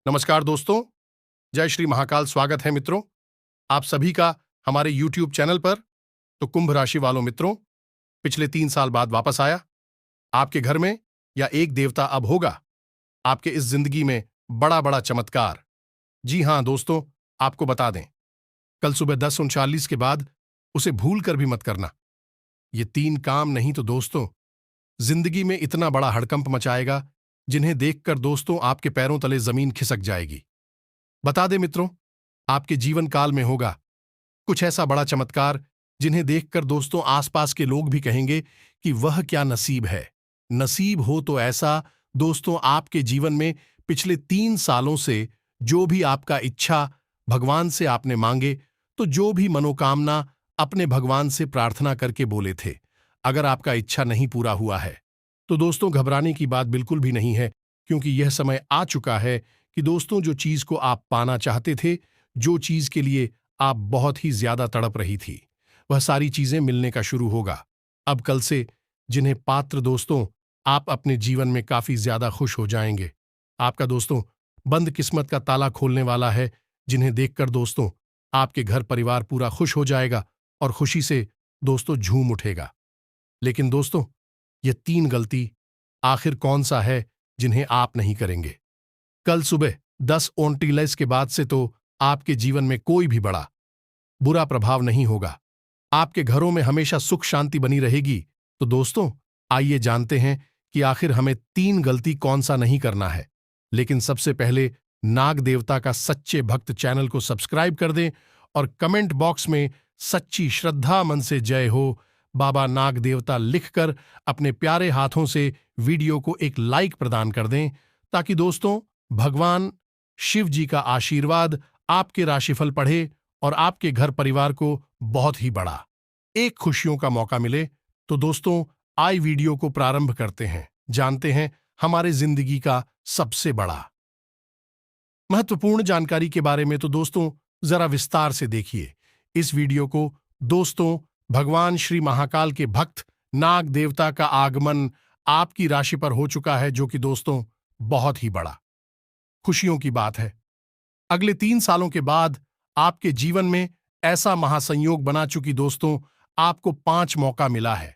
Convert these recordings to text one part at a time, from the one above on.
नमस्कार दोस्तों, जय श्री महाकाल। स्वागत है मित्रों, आप सभी का हमारे YouTube चैनल पर। तो कुंभ राशि वालों मित्रों, पिछले 3 साल बाद वापस आया। आपके घर में या एक देवता अब होगा आपके इस जिंदगी में बड़ा बड़ा चमत्कार। जी हां दोस्तों, आपको बता दें, कल सुबह 10:39 के बाद उसे भूल कर भी मत करना। ये 3 काम नहीं तो दोस्तों जिंदगी में इतना बड़ा हड़कंप मचाएगा, जिन्हें देखकर दोस्तों आपके पैरों तले जमीन खिसक जाएगी। बता दें मित्रों, आपके जीवन काल में होगा कुछ ऐसा बड़ा चमत्कार, जिन्हें देखकर दोस्तों आसपास के लोग भी कहेंगे कि वह क्या नसीब है। नसीब हो तो ऐसा दोस्तों, आपके जीवन में पिछले 3 सालों से जो भी आपका इच्छा भगवान से आपने मांगे, तो जो भी मनोकामना अपने भगवान से प्रार्थना करके बोले थे, अगर आपका इच्छा नहीं पूरा हुआ है तो दोस्तों घबराने की बात बिल्कुल भी नहीं है, क्योंकि यह समय आ चुका है कि दोस्तों जो चीज को आप पाना चाहते थे, जो चीज के लिए आप बहुत ही ज्यादा तड़प रही थी, वह सारी चीजें मिलने का शुरू होगा। अब कल से जिन्हें पात्र दोस्तों आप अपने जीवन में काफी ज्यादा खुश हो जाएंगे। आपका दोस्तों बंद किस्मत का ताला खोलने वाला है, जिन्हें देखकर दोस्तों आपके घर परिवार पूरा खुश हो जाएगा और खुशी से दोस्तों झूम उठेगा। लेकिन दोस्तों ये 3 गलती आखिर कौन सा है जिन्हें आप नहीं करेंगे? कल सुबह 10:39 के बाद से तो आपके जीवन में कोई भी बड़ा बुरा प्रभाव नहीं होगा। आपके घरों में हमेशा सुख शांति बनी रहेगी। तो दोस्तों आइए जानते हैं कि आखिर हमें 3 गलती कौन सा नहीं करना है। लेकिन सबसे पहले नाग देवता का सच्चे भक्त चैनल को सब्सक्राइब कर दें और कमेंट बॉक्स में सच्ची श्रद्धा मन से जय हो बाबा नाग देवता लिखकर अपने प्यारे हाथों से वीडियो को एक लाइक प्रदान कर दें, ताकि दोस्तों भगवान शिव जी का आशीर्वाद आपके राशिफल पढ़े और आपके घर परिवार को बहुत ही बड़ा एक खुशियों का मौका मिले। तो दोस्तों आई वीडियो को प्रारंभ करते हैं, जानते हैं हमारे जिंदगी का सबसे बड़ा महत्वपूर्ण जानकारी के बारे में। तो दोस्तों जरा विस्तार से देखिए इस वीडियो को। दोस्तों भगवान श्री महाकाल के भक्त नाग देवता का आगमन आपकी राशि पर हो चुका है, जो कि दोस्तों बहुत ही बड़ा खुशियों की बात है। अगले 3 सालों के बाद आपके जीवन में ऐसा महासंयोग बना चुकी दोस्तों आपको 5 मौका मिला है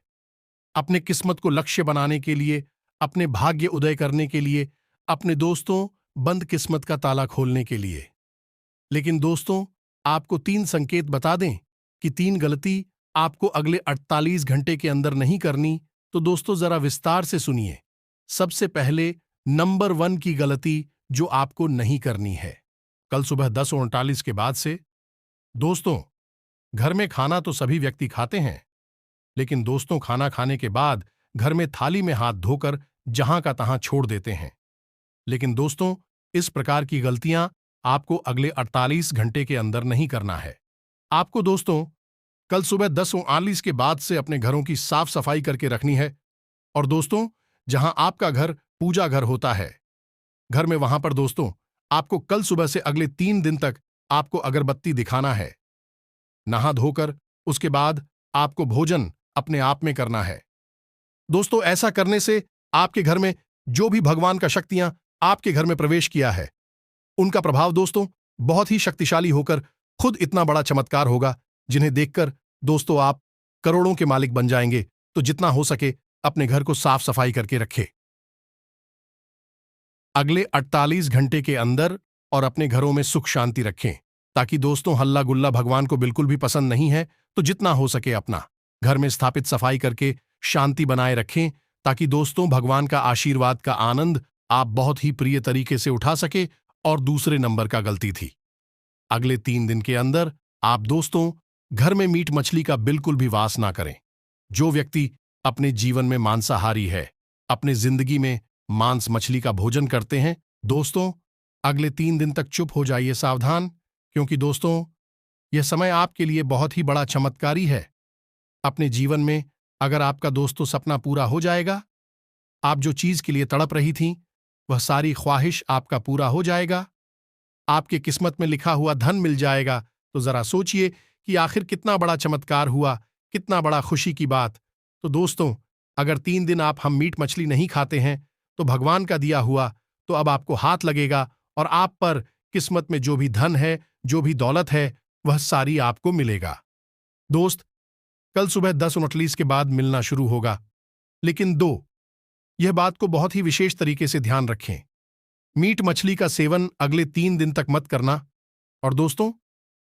अपने किस्मत को लक्ष्य बनाने के लिए, अपने भाग्य उदय करने के लिए, अपने दोस्तों बंद किस्मत का ताला खोलने के लिए। लेकिन दोस्तों आपको 3 संकेत बता दें कि 3 गलती आपको अगले 48 घंटे के अंदर नहीं करनी। तो दोस्तों जरा विस्तार से सुनिए। सबसे पहले नंबर 1 की गलती जो आपको नहीं करनी है, कल सुबह 10:39 के बाद से दोस्तों घर में खाना तो सभी व्यक्ति खाते हैं, लेकिन दोस्तों खाना खाने के बाद घर में थाली में हाथ धोकर जहां का तहां छोड़ देते हैं। लेकिन दोस्तों इस प्रकार की गलतियां आपको अगले 48 घंटे के अंदर नहीं करना है। आपको दोस्तों कल सुबह 10:39 के बाद से अपने घरों की साफ सफाई करके रखनी है। और दोस्तों जहां आपका घर पूजा घर होता है, घर में वहां पर दोस्तों आपको कल सुबह से अगले 3 दिन तक आपको अगरबत्ती दिखाना है। नहा धोकर उसके बाद आपको भोजन अपने आप में करना है। दोस्तों ऐसा करने से आपके घर में जो भी भगवान का शक्तियां आपके घर में प्रवेश किया है, उनका प्रभाव दोस्तों बहुत ही शक्तिशाली होकर खुद इतना बड़ा चमत्कार होगा, जिन्हें देखकर दोस्तों आप करोड़ों के मालिक बन जाएंगे। तो जितना हो सके अपने घर को साफ सफाई करके रखें अगले 48 घंटे के अंदर, और अपने घरों में सुख शांति रखें, ताकि दोस्तों हल्ला गुल्ला भगवान को बिल्कुल भी पसंद नहीं है। तो जितना हो सके अपना घर में स्थापित सफाई करके शांति बनाए रखें, ताकि दोस्तों भगवान का आशीर्वाद का आनंद आप बहुत ही प्रिय तरीके से उठा सके। और दूसरे नंबर का गलती थी, अगले 3 दिन के अंदर आप दोस्तों घर में मीट मछली का बिल्कुल भी वास ना करें। जो व्यक्ति अपने जीवन में मांसाहारी है, अपने जिंदगी में मांस मछली का भोजन करते हैं, दोस्तों अगले 3 दिन तक चुप हो जाइए सावधान, क्योंकि दोस्तों यह समय आपके लिए बहुत ही बड़ा चमत्कारी है। अपने जीवन में अगर आपका दोस्तों सपना पूरा हो जाएगा, आप जो चीज के लिए तड़प रही थीं, वह सारी ख्वाहिश आपका पूरा हो जाएगा, आपके किस्मत में लिखा हुआ धन मिल जाएगा। तो जरा सोचिए कि आखिर कितना बड़ा चमत्कार हुआ, कितना बड़ा खुशी की बात। तो दोस्तों अगर 3 दिन आप हम मीट मछली नहीं खाते हैं, तो भगवान का दिया हुआ तो अब आपको हाथ लगेगा और आप पर किस्मत में जो भी धन है, जो भी दौलत है, वह सारी आपको मिलेगा। दोस्त, कल सुबह 10:39 के बाद मिलना शुरू होगा। लेकिन यह बात को बहुत ही विशेष तरीके से ध्यान रखें। मीट मछली का सेवन अगले 3 दिन तक मत करना। और दोस्तों,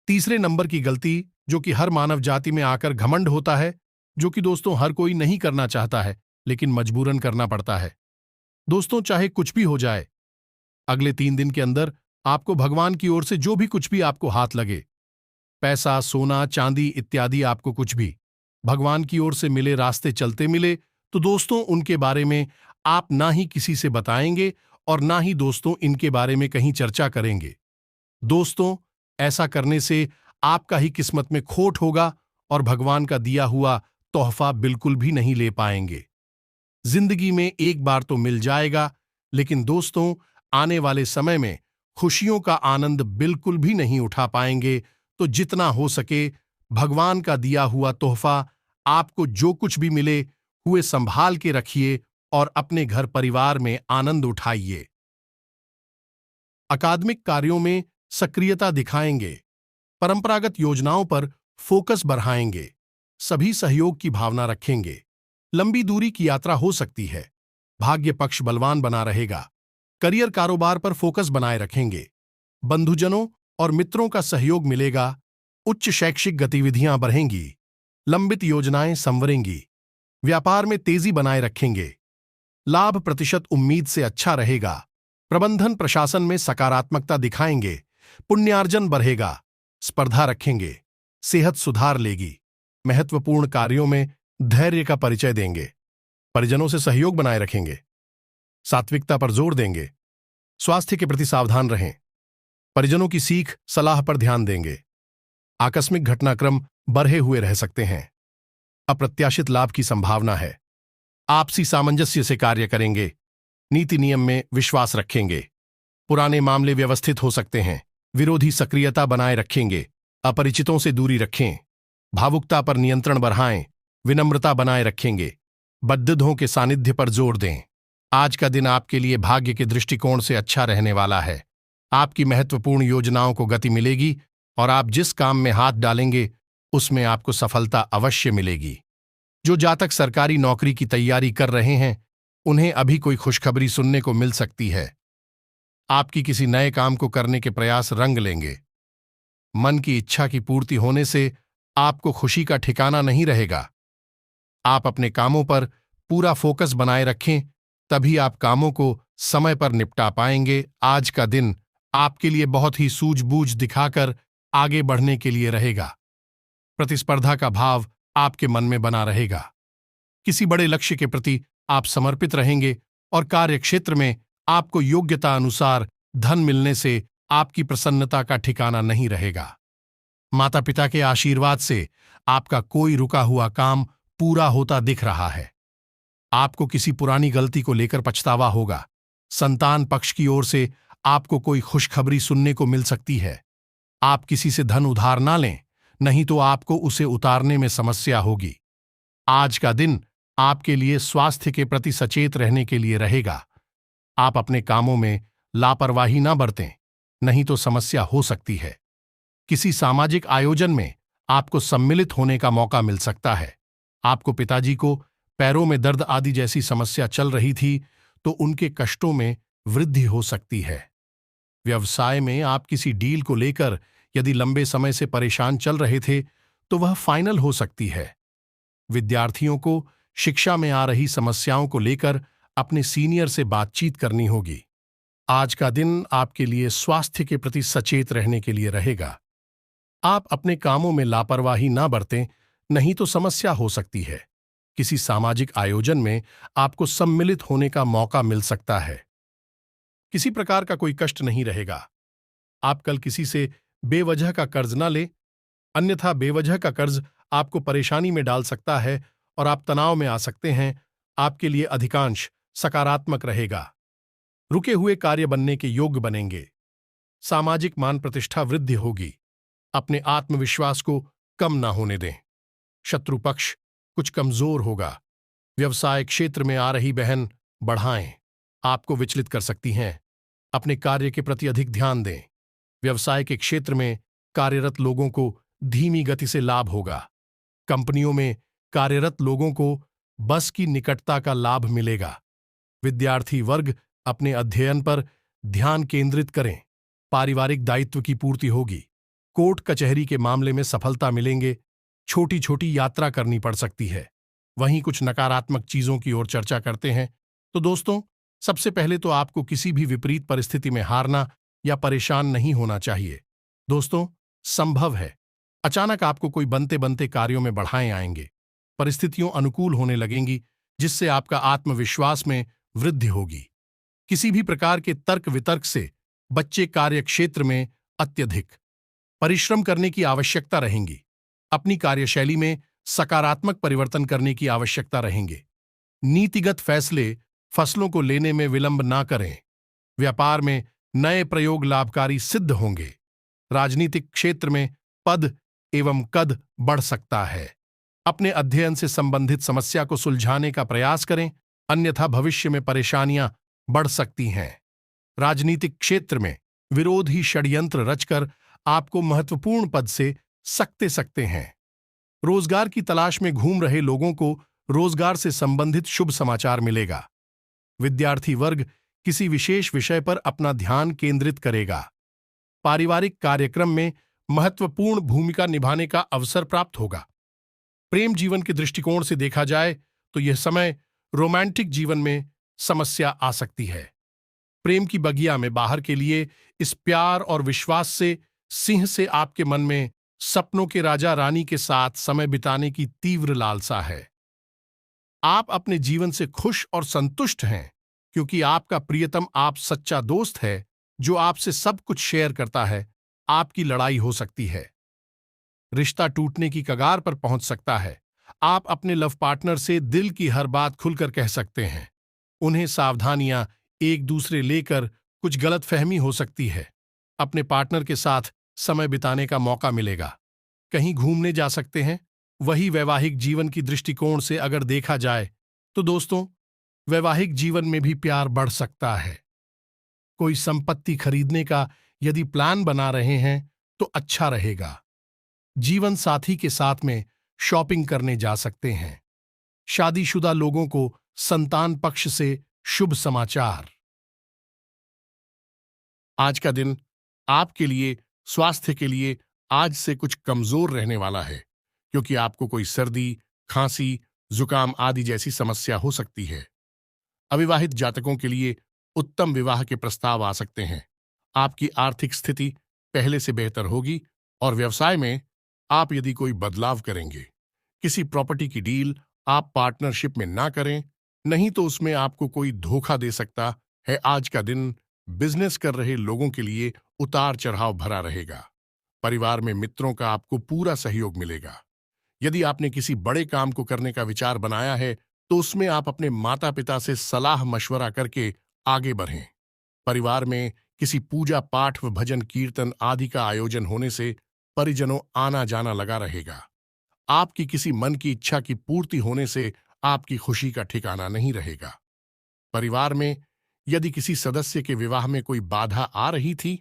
तीसरे नंबर की गलती, जो कि हर मानव जाति में आकर घमंड होता है, जो कि दोस्तों हर कोई नहीं करना चाहता है, लेकिन मजबूरन करना पड़ता है। दोस्तों, चाहे कुछ भी हो जाए, अगले 3 दिन के अंदर आपको भगवान की ओर से जो भी कुछ भी आपको हाथ लगे, पैसा, सोना, चांदी इत्यादि, आपको कुछ भी भगवान की ओर से मिले, रास्ते चलते मिले, तो दोस्तों उनके बारे में आप ना ही किसी से बताएंगे और ना ही दोस्तों इनके बारे में कहीं चर्चा करेंगे। दोस्तों, ऐसा करने से आपका ही किस्मत में खोट होगा और भगवान का दिया हुआ तोहफा बिल्कुल भी नहीं ले पाएंगे। जिंदगी में एक बार तो मिल जाएगा, लेकिन दोस्तों आने वाले समय में खुशियों का आनंद बिल्कुल भी नहीं उठा पाएंगे। तो जितना हो सके भगवान का दिया हुआ तोहफा, आपको जो कुछ भी मिले हुए संभाल के रखिए और अपने घर परिवार में आनंद उठाइए। अकादमिक कार्यों में सक्रियता दिखाएंगे, परंपरागत योजनाओं पर फोकस बढ़ाएंगे, सभी सहयोग की भावना रखेंगे। लंबी दूरी की यात्रा हो सकती है, भाग्य पक्ष बलवान बना रहेगा। करियर कारोबार पर फोकस बनाए रखेंगे, बंधुजनों और मित्रों का सहयोग मिलेगा। उच्च शैक्षिक गतिविधियां बढ़ेंगी, लंबित योजनाएं संवरेंगी, व्यापार में तेजी बनाए रखेंगे, लाभ प्रतिशत उम्मीद से अच्छा रहेगा। प्रबंधन प्रशासन में सकारात्मकता दिखाएंगे, पुण्यार्जन बढ़ेगा, स्पर्धा रखेंगे, सेहत सुधार लेगी, महत्वपूर्ण कार्यों में धैर्य का परिचय देंगे, परिजनों से सहयोग बनाए रखेंगे, सात्विकता पर जोर देंगे, स्वास्थ्य के प्रति सावधान रहें, परिजनों की सीख सलाह पर ध्यान देंगे। आकस्मिक घटनाक्रम बढ़े हुए रह सकते हैं, अप्रत्याशित लाभ की संभावना है। आपसी सामंजस्य से कार्य करेंगे, नीति नियम में विश्वास रखेंगे, पुराने मामले व्यवस्थित हो सकते हैं, विरोधी सक्रियता बनाए रखेंगे, अपरिचितों से दूरी रखें, भावुकता पर नियंत्रण बढ़ाएं, विनम्रता बनाए रखेंगे, बद्धिदों के सानिध्य पर जोर दें। आज का दिन आपके लिए भाग्य के दृष्टिकोण से अच्छा रहने वाला है। आपकी महत्वपूर्ण योजनाओं को गति मिलेगी और आप जिस काम में हाथ डालेंगे उसमें आपको सफलता अवश्य मिलेगी। जो जातक सरकारी नौकरी की तैयारी कर रहे हैं, उन्हें अभी कोई खुशखबरी सुनने को मिल सकती है। आपकी किसी नए काम को करने के प्रयास रंग लेंगे। मन की इच्छा की पूर्ति होने से आपको खुशी का ठिकाना नहीं रहेगा। आप अपने कामों पर पूरा फोकस बनाए रखें, तभी आप कामों को समय पर निपटा पाएंगे। आज का दिन आपके लिए बहुत ही सूझबूझ दिखाकर आगे बढ़ने के लिए रहेगा। प्रतिस्पर्धा का भाव आपके मन में बना रहेगा। किसी बड़े लक्ष्य के प्रति आप समर्पित रहेंगे और कार्यक्षेत्र में आपको योग्यता अनुसार धन मिलने से आपकी प्रसन्नता का ठिकाना नहीं रहेगा। माता पिता के आशीर्वाद से आपका कोई रुका हुआ काम पूरा होता दिख रहा है। आपको किसी पुरानी गलती को लेकर पछतावा होगा। संतान पक्ष की ओर से आपको कोई खुशखबरी सुनने को मिल सकती है। आप किसी से धन उधार ना लें, नहीं तो आपको उसे उतारने में समस्या होगी। आज का दिन आपके लिए स्वास्थ्य के प्रति सचेत रहने के लिए रहेगा। आप अपने कामों में लापरवाही ना बरतें, नहीं तो समस्या हो सकती है। किसी सामाजिक आयोजन में आपको सम्मिलित होने का मौका मिल सकता है। आपको पिताजी को पैरों में दर्द आदि जैसी समस्या चल रही थी, तो उनके कष्टों में वृद्धि हो सकती है। व्यवसाय में आप किसी डील को लेकर यदि लंबे समय से परेशान चल रहे थे, तो वह फाइनल हो सकती है। विद्यार्थियों को शिक्षा में आ रही समस्याओं को लेकर अपने सीनियर से बातचीत करनी होगी। आज का दिन आपके लिए स्वास्थ्य के प्रति सचेत रहने के लिए रहेगा। आप अपने कामों में लापरवाही ना बरतें, नहीं तो समस्या हो सकती है। किसी सामाजिक आयोजन में आपको सम्मिलित होने का मौका मिल सकता है। किसी प्रकार का कोई कष्ट नहीं रहेगा। आप कल किसी से बेवजह का कर्ज ना लें, अन्यथा बेवजह का कर्ज आपको परेशानी में डाल सकता है और आप तनाव में आ सकते हैं। आपके लिए अधिकांश सकारात्मक रहेगा। रुके हुए कार्य बनने के योग्य बनेंगे। सामाजिक मान प्रतिष्ठा वृद्धि होगी। अपने आत्मविश्वास को कम ना होने दें। शत्रु पक्ष कुछ कमजोर होगा। व्यवसाय क्षेत्र में आ रही बहन बढ़ाएं, आपको विचलित कर सकती हैं। अपने कार्य के प्रति अधिक ध्यान दें। व्यवसाय के क्षेत्र में कार्यरत लोगों को धीमी गति से लाभ होगा। कंपनियों में कार्यरत लोगों को बस की निकटता का लाभ मिलेगा। विद्यार्थी वर्ग अपने अध्ययन पर ध्यान केंद्रित करें। पारिवारिक दायित्व की पूर्ति होगी। कोर्ट कचहरी के मामले में सफलता मिलेंगे। छोटी छोटी यात्रा करनी पड़ सकती है। वहीं कुछ नकारात्मक चीजों की ओर चर्चा करते हैं तो दोस्तों, सबसे पहले तो आपको किसी भी विपरीत परिस्थिति में हारना या परेशान नहीं होना चाहिए। दोस्तों, संभव है अचानक आपको कोई बनते बनते कार्यों में बढ़ाएं आएंगे। परिस्थितियों अनुकूल होने लगेंगी, जिससे आपका आत्मविश्वास में वृद्धि होगी। किसी भी प्रकार के तर्क वितर्क से बच्चे कार्य क्षेत्र में अत्यधिक परिश्रम करने की आवश्यकता रहेंगी। अपनी कार्यशैली में सकारात्मक परिवर्तन करने की आवश्यकता रहेंगे। नीतिगत फैसले फसलों को लेने में विलंब ना करें। व्यापार में नए प्रयोग लाभकारी सिद्ध होंगे। राजनीतिक क्षेत्र में पद एवं कद बढ़ सकता है। अपने अध्ययन से संबंधित समस्या को सुलझाने का प्रयास करें, अन्यथा भविष्य में परेशानियां बढ़ सकती हैं। राजनीतिक क्षेत्र में विरोधी षड्यंत्र रचकर आपको महत्वपूर्ण पद से सकते सकते हैं। रोजगार की तलाश में घूम रहे लोगों को रोजगार से संबंधित शुभ समाचार मिलेगा। विद्यार्थी वर्ग किसी विशेष विषय पर अपना ध्यान केंद्रित करेगा। पारिवारिक कार्यक्रम में महत्वपूर्ण भूमिका निभाने का अवसर प्राप्त होगा। प्रेम जीवन के दृष्टिकोण से देखा जाए तो यह समय रोमांटिक जीवन में समस्या आ सकती है। प्रेम की बगिया में बाहर के लिए इस प्यार और विश्वास से सिंह से आपके मन में सपनों के राजा रानी के साथ समय बिताने की तीव्र लालसा है। आप अपने जीवन से खुश और संतुष्ट हैं, क्योंकि आपका प्रियतम आप सच्चा दोस्त है जो आपसे सब कुछ शेयर करता है। आपकी लड़ाई हो सकती है। रिश्ता टूटने की कगार पर पहुंच सकता है। आप अपने लव पार्टनर से दिल की हर बात खुलकर कह सकते हैं। उन्हें सावधानियां एक दूसरे लेकर कुछ गलतफहमी हो सकती है। अपने पार्टनर के साथ समय बिताने का मौका मिलेगा। कहीं घूमने जा सकते हैं। वही वैवाहिक जीवन की दृष्टिकोण से अगर देखा जाए तो दोस्तों, वैवाहिक जीवन में भी प्यार बढ़ सकता है। कोई संपत्ति खरीदने का यदि प्लान बना रहे हैं तो अच्छा रहेगा। जीवन साथी के साथ में शॉपिंग करने जा सकते हैं। शादीशुदा लोगों को संतान पक्ष से शुभ समाचार। आज का दिन आपके लिए स्वास्थ्य के लिए आज से कुछ कमजोर रहने वाला है, क्योंकि आपको कोई सर्दी, खांसी, जुकाम आदि जैसी समस्या हो सकती है। अविवाहित जातकों के लिए उत्तम विवाह के प्रस्ताव आ सकते हैं। आपकी आर्थिक स्थिति पहले से बेहतर होगी और व्यवसाय में आप यदि कोई बदलाव करेंगे। किसी प्रॉपर्टी की डील आप पार्टनरशिप में ना करें, नहीं तो उसमें आपको कोई धोखा दे सकता है। आज का दिन बिजनेस कर रहे लोगों के लिए उतार चढ़ाव भरा रहेगा। परिवार में मित्रों का आपको पूरा सहयोग मिलेगा। यदि आपने किसी बड़े काम को करने का विचार बनाया है तो उसमें आप अपने माता पिता से सलाह मशवरा करके आगे बढ़ें। परिवार में किसी पूजा पाठ व भजन कीर्तन आदि का आयोजन होने से परिजनों आना जाना लगा रहेगा। आपकी किसी मन की इच्छा की पूर्ति होने से आपकी खुशी का ठिकाना नहीं रहेगा। परिवार में यदि किसी सदस्य के विवाह में कोई बाधा आ रही थी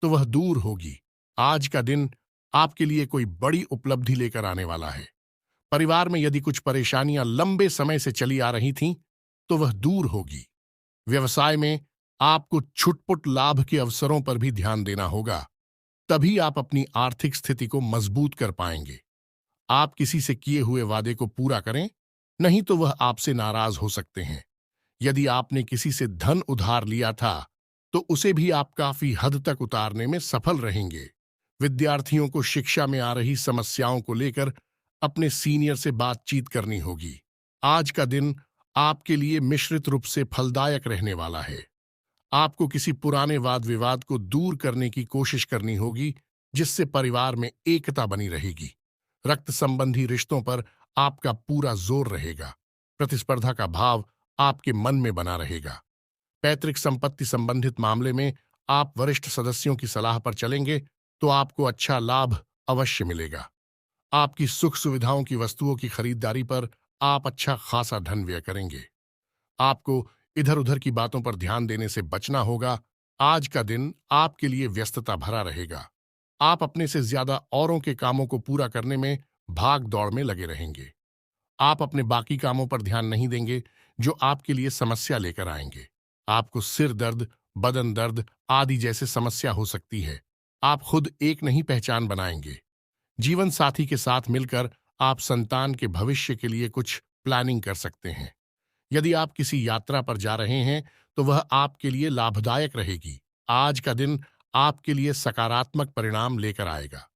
तो वह दूर होगी। आज का दिन आपके लिए कोई बड़ी उपलब्धि लेकर आने वाला है। परिवार में यदि कुछ परेशानियां लंबे समय से चली आ रही थीं तो वह दूर होगी। व्यवसाय में आपको छुटपुट लाभ के अवसरों पर भी ध्यान देना होगा, तभी आप अपनी आर्थिक स्थिति को मजबूत कर पाएंगे। आप किसी से किए हुए वादे को पूरा करें, नहीं तो वह आपसे नाराज हो सकते हैं। यदि आपने किसी से धन उधार लिया था तो उसे भी आप काफी हद तक उतारने में सफल रहेंगे। विद्यार्थियों को शिक्षा में आ रही समस्याओं को लेकर अपने सीनियर से बातचीत करनी होगी। आज का दिन आपके लिए मिश्रित रूप से फलदायक रहने वाला है। आपको किसी पुराने वाद विवाद को दूर करने की कोशिश करनी होगी, जिससे परिवार में एकता बनी रहेगी। रक्त संबंधी रिश्तों पर आपका पूरा जोर रहेगा। प्रतिस्पर्धा का भाव आपके मन में बना रहेगा। पैतृक संपत्ति संबंधित मामले में आप वरिष्ठ सदस्यों की सलाह पर चलेंगे तो आपको अच्छा लाभ अवश्य मिलेगा। आपकी सुख सुविधाओं की वस्तुओं की खरीदारी पर आप अच्छा खासा धन व्यय करेंगे। आपको इधर उधर की बातों पर ध्यान देने से बचना होगा। आज का दिन आपके लिए व्यस्तता भरा रहेगा। आप अपने से ज्यादा औरों के कामों को पूरा करने में भाग दौड़ में लगे रहेंगे। आप अपने बाकी कामों पर ध्यान नहीं देंगे जो आपके लिए समस्या लेकर आएंगे। आपको सिर दर्द, बदन दर्द आदि जैसे समस्या हो सकती है। आप खुद एक नहीं पहचान बनाएंगे। जीवन साथी के साथ मिलकर आप संतान के भविष्य के लिए कुछ प्लानिंग कर सकते हैं। यदि आप किसी यात्रा पर जा रहे हैं तो वह आपके लिए लाभदायक रहेगी। आज का दिन आपके लिए सकारात्मक परिणाम लेकर आएगा।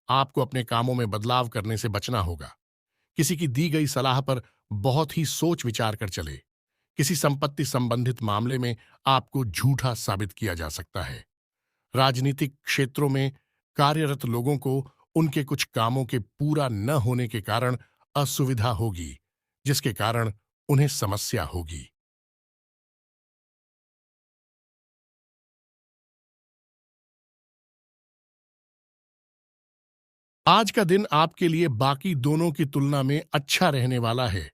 आपको अपने कामों में बदलाव करने से बचना होगा। किसी की दी गई सलाह पर बहुत ही सोच विचार कर चले। किसी संपत्ति संबंधित मामले में आपको झूठा साबित किया जा सकता है। राजनीतिक क्षेत्रों में कार्यरत लोगों को उनके कुछ कामों के पूरा न होने के कारण असुविधा होगी, जिसके कारण उन्हें समस्या होगी। आज का दिन आपके लिए बाकी दोनों की तुलना में अच्छा रहने वाला है।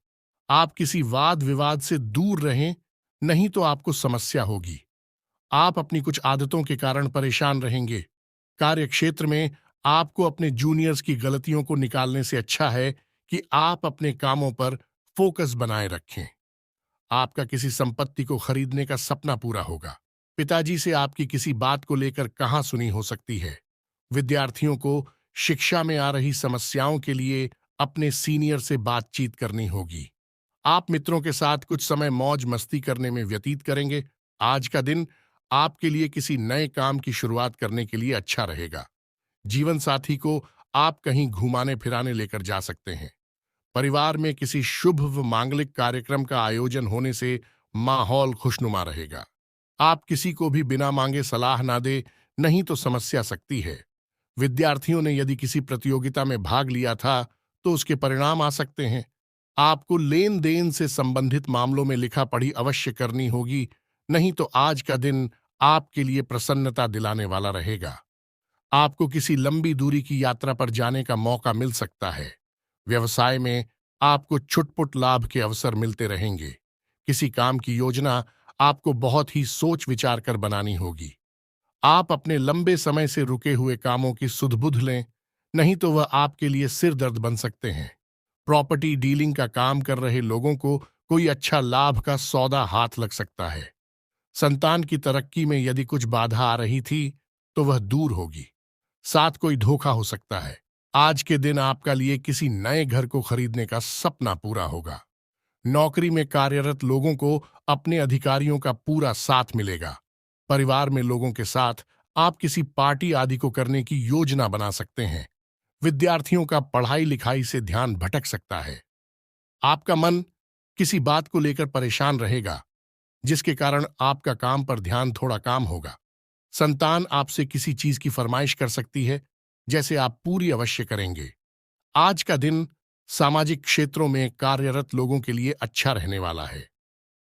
आप किसी वाद विवाद से दूर रहें, नहीं तो आपको समस्या होगी। आप अपनी कुछ आदतों के कारण परेशान रहेंगे। कार्य क्षेत्र में आपको अपने जूनियर्स की गलतियों को निकालने से अच्छा है कि आप अपने कामों पर फोकस बनाए रखें। आपका किसी संपत्ति को खरीदने का सपना पूरा होगा। पिताजी से आपकी किसी बात को लेकर कहाँ सुनी हो सकती है। विद्यार्थियों को शिक्षा में आ रही समस्याओं के लिए अपने सीनियर से बातचीत करनी होगी। आप मित्रों के साथ कुछ समय मौज मस्ती करने में व्यतीत करेंगे। आज का दिन आपके लिए किसी नए काम की शुरुआत करने के लिए अच्छा रहेगा। जीवन साथी को आप कहीं घुमाने फिराने लेकर जा सकते हैं। परिवार में किसी शुभ व मांगलिक कार्यक्रम का आयोजन होने से माहौल खुशनुमा रहेगा। आप किसी को भी बिना मांगे सलाह ना दे, नहीं तो समस्या सकती है। विद्यार्थियों ने यदि किसी प्रतियोगिता में भाग लिया था तो उसके परिणाम आ सकते हैं। आपको लेन देन से संबंधित मामलों में लिखा पढ़ी अवश्य करनी होगी, नहीं तो आज का दिन आपके लिए प्रसन्नता दिलाने वाला रहेगा। आपको किसी लंबी दूरी की यात्रा पर जाने का मौका मिल सकता है। व्यवसाय में आपको छुटपुट लाभ के अवसर मिलते रहेंगे। किसी काम की योजना आपको बहुत ही सोच विचार कर बनानी होगी। आप अपने लंबे समय से रुके हुए कामों की सुध-बुध लें, नहीं तो वह आपके लिए सिर दर्द बन सकते हैं। प्रॉपर्टी डीलिंग का काम कर रहे लोगों को कोई अच्छा लाभ का सौदा हाथ लग सकता है। संतान की तरक्की में यदि कुछ बाधा आ रही थी, तो वह दूर होगी। साथ कोई धोखा हो सकता है। आज के दिन आपका लिए किसी नए घर को खरीदने का सपना पूरा होगा। नौकरी में कार्यरत लोगों को अपने अधिकारियों का पूरा साथ मिलेगा। परिवार में लोगों के साथ आप किसी पार्टी आदि को करने की योजना बना सकते हैं। विद्यार्थियों का पढ़ाई लिखाई से ध्यान भटक सकता है। आपका मन किसी बात को लेकर परेशान रहेगा, जिसके कारण आपका काम पर ध्यान थोड़ा काम होगा। संतान आपसे किसी चीज की फरमाइश कर सकती है, जैसे आप पूरी अवश्य करेंगे। आज का दिन सामाजिक क्षेत्रों में कार्यरत लोगों के लिए अच्छा रहने वाला है।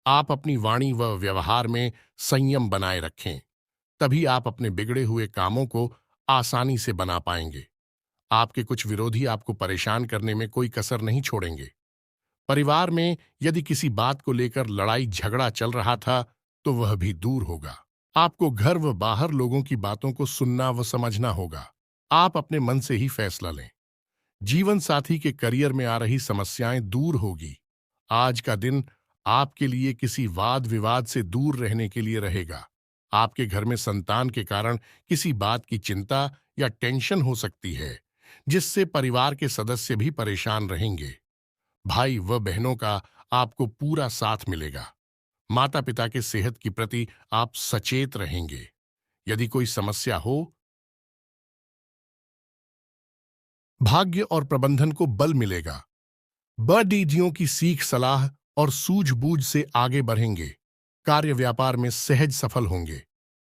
आप अपनी वाणी व व्यवहार में संयम बनाए रखें, तभी आप अपने बिगड़े हुए कामों को आसानी से बना पाएंगे। आपके कुछ विरोधी आपको परेशान करने में कोई कसर नहीं छोड़ेंगे। परिवार में यदि किसी बात को लेकर लड़ाई झगड़ा चल रहा था तो वह भी दूर होगा। आपको घर व बाहर लोगों की बातों को सुनना व समझना होगा। आप अपने मन से ही फैसला लें। जीवन साथी के करियर में आ रही समस्याएं दूर होगी। आज का दिन आपके लिए किसी वाद विवाद से दूर रहने के लिए रहेगा। आपके घर में संतान के कारण किसी बात की चिंता या टेंशन हो सकती है, जिससे परिवार के सदस्य भी परेशान रहेंगे। भाई व बहनों का आपको पूरा साथ मिलेगा। माता पिता के सेहत की प्रति आप सचेत रहेंगे। यदि कोई समस्या हो, भाग्य और प्रबंधन को बल मिलेगा। बड़ीजियों की सीख सलाह और सूझबूझ से आगे बढ़ेंगे। कार्य व्यापार में सहज सफल होंगे।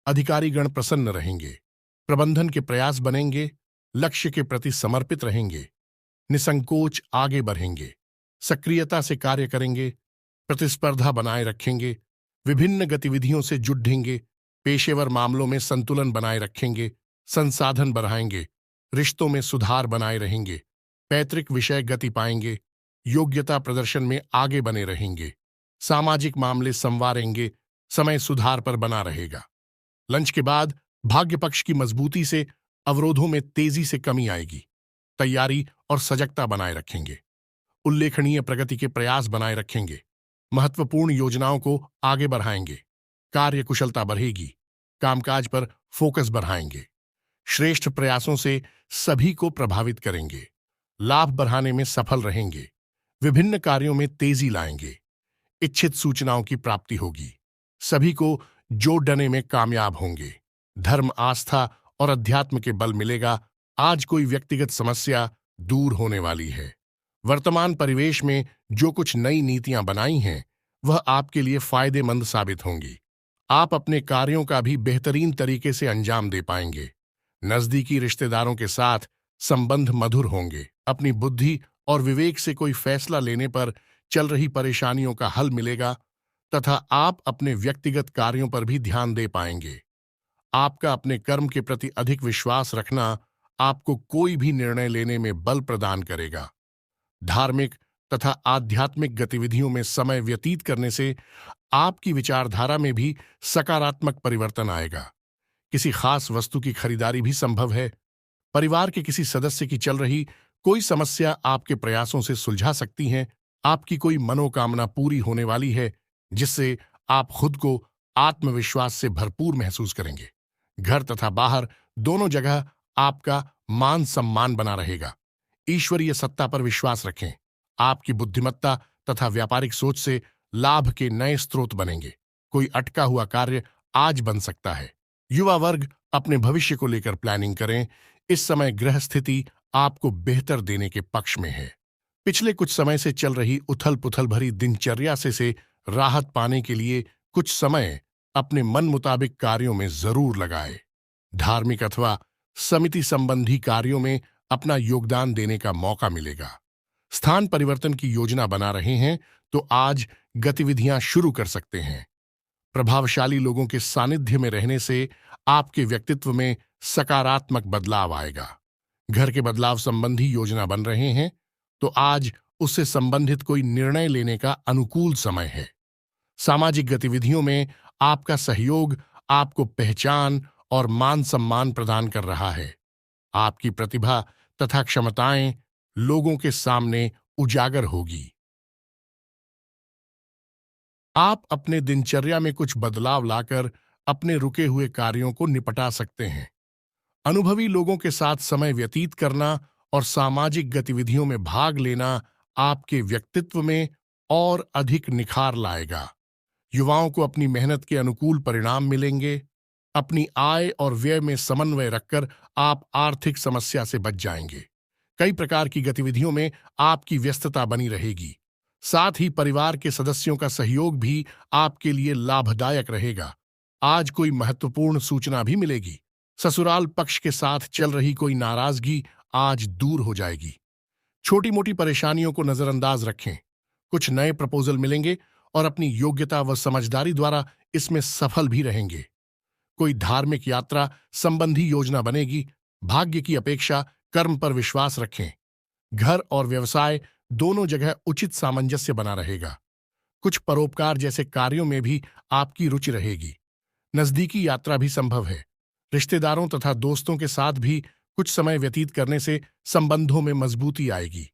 अधिकारीगण प्रसन्न रहेंगे। प्रबंधन के प्रयास बनेंगे। लक्ष्य के प्रति समर्पित रहेंगे। निसंकोच आगे बढ़ेंगे। सक्रियता से कार्य करेंगे। प्रतिस्पर्धा बनाए रखेंगे। विभिन्न गतिविधियों से जुड़ेंगे। पेशेवर मामलों में संतुलन बनाए रखेंगे। संसाधन बढ़ाएंगे। रिश्तों में सुधार बनाए रहेंगे। पैतृक विषय गति पाएंगे। योग्यता प्रदर्शन में आगे बने रहेंगे। सामाजिक मामले संवारेंगे। समय सुधार पर बना रहेगा। लंच के बाद भाग्य पक्ष की मजबूती से अवरोधों में तेजी से कमी आएगी। तैयारी और सजगता बनाए रखेंगे। उल्लेखनीय प्रगति के प्रयास बनाए रखेंगे। महत्वपूर्ण योजनाओं को आगे बढ़ाएंगे। कार्य कुशलता बढ़ेगी। कामकाज पर फोकस बढ़ाएंगे। श्रेष्ठ प्रयासों से सभी को प्रभावित करेंगे। लाभ बढ़ाने में सफल रहेंगे। विभिन्न कार्यों में तेजी लाएंगे। इच्छित सूचनाओं की प्राप्ति होगी। सभी को जोड़ने में कामयाब होंगे। धर्म, आस्था और अध्यात्म के बल मिलेगा। आज कोई व्यक्तिगत समस्या दूर होने वाली है। वर्तमान परिवेश में जो कुछ नई नीतियां बनाई हैं वह आपके लिए फायदेमंद साबित होंगी। आप अपने कार्यों का भी बेहतरीन तरीके से अंजाम दे पाएंगे। नजदीकी रिश्तेदारों के साथ संबंध मधुर होंगे। अपनी बुद्धि और विवेक से कोई फैसला लेने पर चल रही परेशानियों का हल मिलेगा तथा आप अपने व्यक्तिगत कार्यों पर भी ध्यान दे पाएंगे। आपका अपने कर्म के प्रति अधिक विश्वास रखना आपको कोई भी निर्णय लेने में बल प्रदान करेगा। धार्मिक तथा आध्यात्मिक गतिविधियों में समय व्यतीत करने से आपकी विचारधारा में भी सकारात्मक परिवर्तन आएगा। किसी खास वस्तु की खरीदारी भी संभव है। परिवार के किसी सदस्य की चल रही कोई समस्या आपके प्रयासों से सुलझा सकती है। आपकी कोई मनोकामना पूरी होने वाली है जिससे आप खुद को आत्मविश्वास से भरपूर महसूस करेंगे। घर तथा बाहर दोनों जगह आपका मान सम्मान बना रहेगा। ईश्वरीय सत्ता पर विश्वास रखें। आपकी बुद्धिमत्ता तथा व्यापारिक सोच से लाभ के नए स्रोत बनेंगे। कोई अटका हुआ कार्य आज बन सकता है। युवा वर्ग अपने भविष्य को लेकर प्लानिंग करें। इस समय ग्रह स्थिति आपको बेहतर देने के पक्ष में है। पिछले कुछ समय से चल रही उथल पुथल भरी दिनचर्या से राहत पाने के लिए कुछ समय अपने मन मुताबिक कार्यों में जरूर लगाए। धार्मिक अथवा समिति संबंधी कार्यों में अपना योगदान देने का मौका मिलेगा। स्थान परिवर्तन की योजना बना रहे हैं तो आज गतिविधियां शुरू कर सकते हैं। प्रभावशाली लोगों के सानिध्य में रहने से आपके व्यक्तित्व में सकारात्मक बदलाव आएगा। घर के बदलाव संबंधी योजना बन रहे हैं तो आज उससे संबंधित कोई निर्णय लेने का अनुकूल समय है। सामाजिक गतिविधियों में आपका सहयोग आपको पहचान और मान सम्मान प्रदान कर रहा है। आपकी प्रतिभा तथा क्षमताएं लोगों के सामने उजागर होगी। आप अपने दिनचर्या में कुछ बदलाव लाकर अपने रुके हुए कार्यों को निपटा सकते हैं। अनुभवी लोगों के साथ समय व्यतीत करना और सामाजिक गतिविधियों में भाग लेना आपके व्यक्तित्व में और अधिक निखार लाएगा। युवाओं को अपनी मेहनत के अनुकूल परिणाम मिलेंगे। अपनी आय और व्यय में समन्वय रखकर आप आर्थिक समस्या से बच जाएंगे। कई प्रकार की गतिविधियों में आपकी व्यस्तता बनी रहेगी। साथ ही परिवार के सदस्यों का सहयोग भी आपके लिए लाभदायक रहेगा। आज कोई महत्वपूर्ण सूचना भी मिलेगी। ससुराल पक्ष के साथ चल रही कोई नाराजगी आज दूर हो जाएगी। छोटी मोटी परेशानियों को नजरअंदाज रखें। कुछ नए प्रपोजल मिलेंगे और अपनी योग्यता व समझदारी द्वारा इसमें सफल भी रहेंगे। कोई धार्मिक यात्रा संबंधी योजना बनेगी। भाग्य की अपेक्षा कर्म पर विश्वास रखें। घर और व्यवसाय दोनों जगह उचित सामंजस्य बना रहेगा। कुछ परोपकार जैसे कार्यों में भी आपकी रुचि रहेगी। नजदीकी यात्रा भी संभव है। रिश्तेदारों तथा दोस्तों के साथ भी कुछ समय व्यतीत करने से संबंधों में मजबूती आएगी।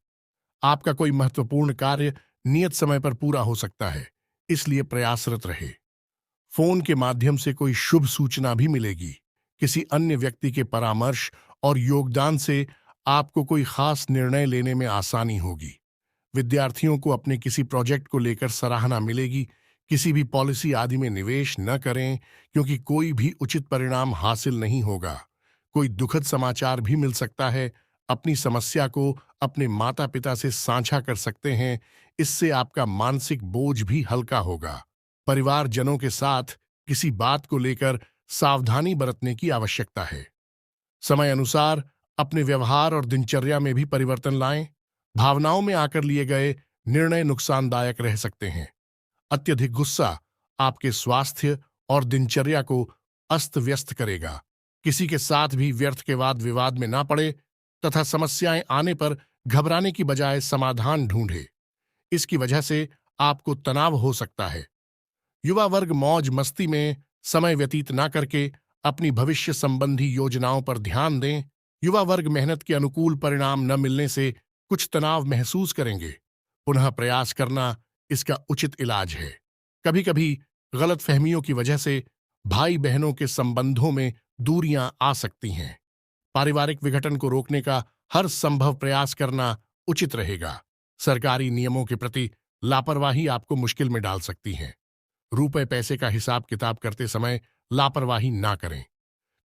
आपका कोई महत्वपूर्ण कार्य नियत समय पर पूरा हो सकता है, इसलिए प्रयासरत रहे। फोन के माध्यम से कोई शुभ सूचना भी मिलेगी। किसी अन्य व्यक्ति के परामर्श और योगदान से आपको कोई खास निर्णय लेने में आसानी होगी। विद्यार्थियों को अपने किसी प्रोजेक्ट को लेकर सराहना मिलेगी। किसी भी पॉलिसी आदि में निवेश न करें क्योंकि कोई भी उचित परिणाम हासिल नहीं होगा। कोई दुखद समाचार भी मिल सकता है। अपनी समस्या को अपने माता पिता से साझा कर सकते हैं। इससे आपका मानसिक बोझ भी हल्का होगा। परिवारजनों के साथ किसी बात को लेकर सावधानी बरतने की आवश्यकता है। समय अनुसार अपने व्यवहार और दिनचर्या में भी परिवर्तन लाएं। भावनाओं में आकर लिए गए निर्णय नुकसानदायक रह सकते हैं। अत्यधिक गुस्सा आपके स्वास्थ्य और दिनचर्या को अस्त व्यस्त करेगा। किसी के साथ भी व्यर्थ के वाद विवाद में ना पड़े तथा समस्याएं आने पर घबराने की बजाय समाधान ढूंढे। इसकी वजह से आपको तनाव हो सकता है। युवा वर्ग मौज मस्ती में समय व्यतीत ना करके अपनी भविष्य संबंधी योजनाओं पर ध्यान दें। युवा वर्ग मेहनत के अनुकूल परिणाम न मिलने से कुछ तनाव महसूस करेंगे। पुनः प्रयास करना इसका उचित इलाज है। कभी कभी गलतफहमियों की वजह से भाई बहनों के संबंधों में दूरियां आ सकती हैं। पारिवारिक विघटन को रोकने का हर संभव प्रयास करना उचित रहेगा। सरकारी नियमों के प्रति लापरवाही आपको मुश्किल में डाल सकती है। रुपए पैसे का हिसाब किताब करते समय लापरवाही ना करें।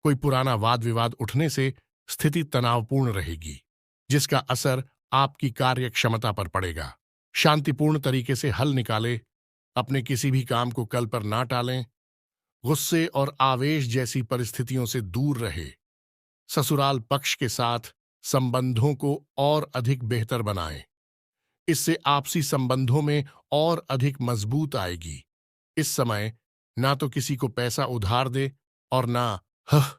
कोई पुराना वाद विवाद उठने से स्थिति तनावपूर्ण रहेगी, जिसका असर आपकी कार्य क्षमता पर पड़ेगा। शांतिपूर्ण तरीके से हल निकालें। अपने किसी भी काम को कल पर ना टालें। गुस्से और आवेश जैसी परिस्थितियों से दूर रहे। ससुराल पक्ष के साथ संबंधों को और अधिक बेहतर बनाएं। इससे आपसी संबंधों में और अधिक मजबूत आएगी। इस समय ना तो किसी को पैसा उधार दे और ना हह।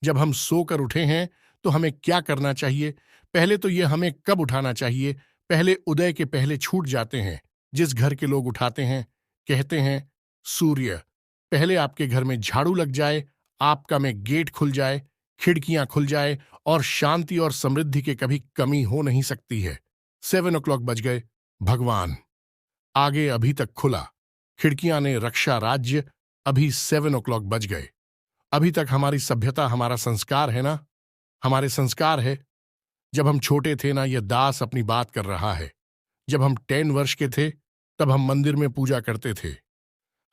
जब हम सोकर उठे हैं तो हमें क्या करना चाहिए? पहले तो ये हमें कब उठाना चाहिए? पहले उदय के पहले छूट जाते हैं। जिस घर के लोग उठाते हैं, कहते हैं सूर्य पहले आपके घर में झाड़ू लग जाए, आपका में गेट खुल जाए, खिड़कियां खुल जाए और शांति और समृद्धि के कभी कमी हो नहीं सकती है। 7 o'clock बज गए। भगवान आगे अभी तक खुला। खिड़कियां ने रक्षा राज्य। अभी 7 o'clock बज गए। अभी तक हमारी सभ्यता हमारा संस्कार है ना? हमारे संस्कार है। जब हम छोटे थे ना, यह दास अपनी बात कर रहा है। जब हम 10 वर्ष के थे तब हम मंदिर में पूजा करते थे।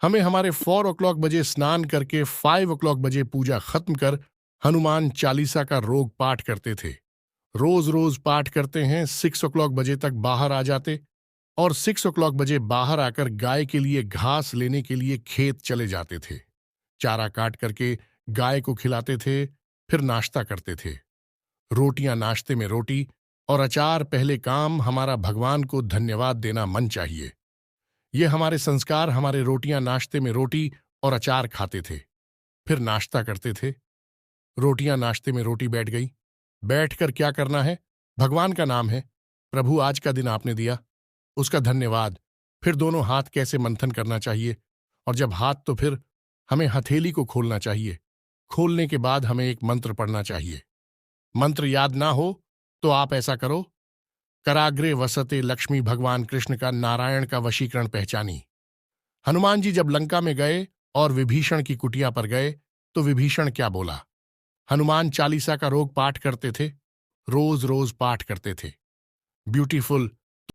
हमें हमारे 4 o'clock बजे स्नान करके 5 o'clock बजे पूजा खत्म कर हनुमान चालीसा का रोग पाठ करते थे। रोज रोज पाठ करते हैं। 6 o'clock बजे तक बाहर आ जाते और 6 o'clock बजे बाहर आकर गाय के लिए घास लेने के लिए खेत चले जाते थे। चारा काट करके गाय को खिलाते थे, फिर नाश्ता करते थे। रोटियां नाश्ते में रोटी और अचार पहले काम। हमारा भगवान को धन्यवाद देना मन चाहिए। ये हमारे संस्कार। हमारे रोटियां नाश्ते में रोटी और अचार खाते थे, फिर नाश्ता करते थे। रोटियां नाश्ते में रोटी बैठ गई। बैठकर क्या करना है? भगवान का नाम है। प्रभु आज का दिन आपने दिया, उसका धन्यवाद। फिर दोनों हाथ कैसे मंथन करना चाहिए, और जब हाथ तो फिर हमें हथेली को खोलना चाहिए। खोलने के बाद हमें एक मंत्र पढ़ना चाहिए। मंत्र याद ना हो तो आप ऐसा करो, कराग्रे वसते लक्ष्मी। भगवान कृष्ण का नारायण का वशीकरण पहचानी। हनुमान जी जब लंका में गए और विभीषण की कुटिया पर गए तो विभीषण क्या बोला? हनुमान चालीसा का रोग पाठ करते थे, रोज रोज पाठ करते थे। ब्यूटीफुल